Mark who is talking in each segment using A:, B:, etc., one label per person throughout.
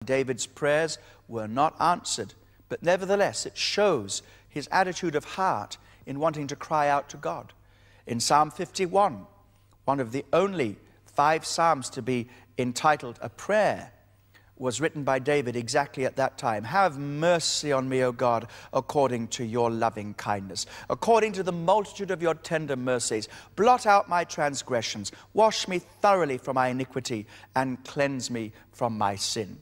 A: David's prayers were not answered, but nevertheless it shows his attitude of heart in wanting to cry out to God. In Psalm 51, one of the only 5 psalms to be entitled a prayer, was written by David exactly at that time. Have mercy on me, O God, according to your loving kindness, according to the multitude of your tender mercies. Blot out my transgressions, wash me thoroughly from my iniquity, and cleanse me from my sin.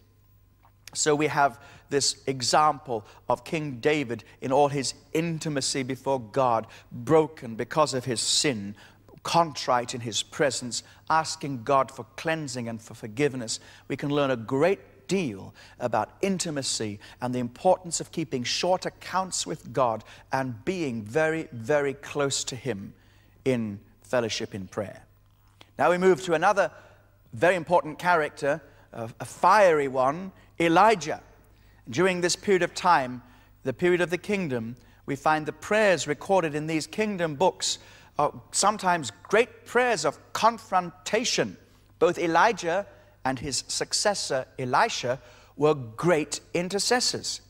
A: So we have this example of King David in all his intimacy before God, broken because of his sin, contrite in his presence, asking God for cleansing and for forgiveness. We can learn a great deal about intimacy and the importance of keeping short accounts with God and being very, very close to him in fellowship in prayer. Now we move to another very important character, a fiery one, Elijah. During this period of time, the period of the kingdom, we find the prayers recorded in these kingdom books, sometimes great prayers of confrontation. Both Elijah and his successor Elisha were great intercessors.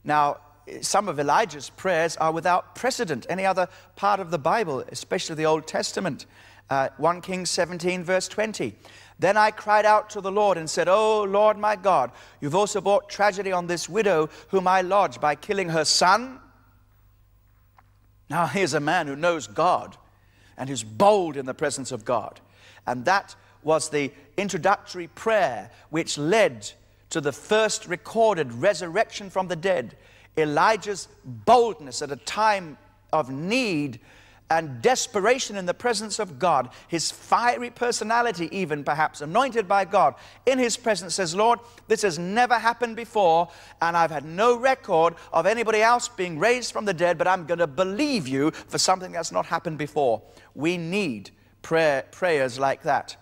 A: Now, some of Elijah's prayers are without precedent. Any other part of the Bible, especially the Old Testament. 1 Kings 17 verse 20. Then I cried out to the Lord and said, "O Lord my God, you've also brought tragedy on this widow whom I lodged by killing her son." Now here's a man who knows God and who's bold in the presence of God. And that was the introductory prayer which led to the first recorded resurrection from the dead. Elijah's boldness at a time of need and desperation in the presence of God, his fiery personality even perhaps, anointed by God, in his presence says, "Lord, this has never happened before, and I've had no record of anybody else being raised from the dead, but I'm going to believe you for something that's not happened before." We need prayers like that.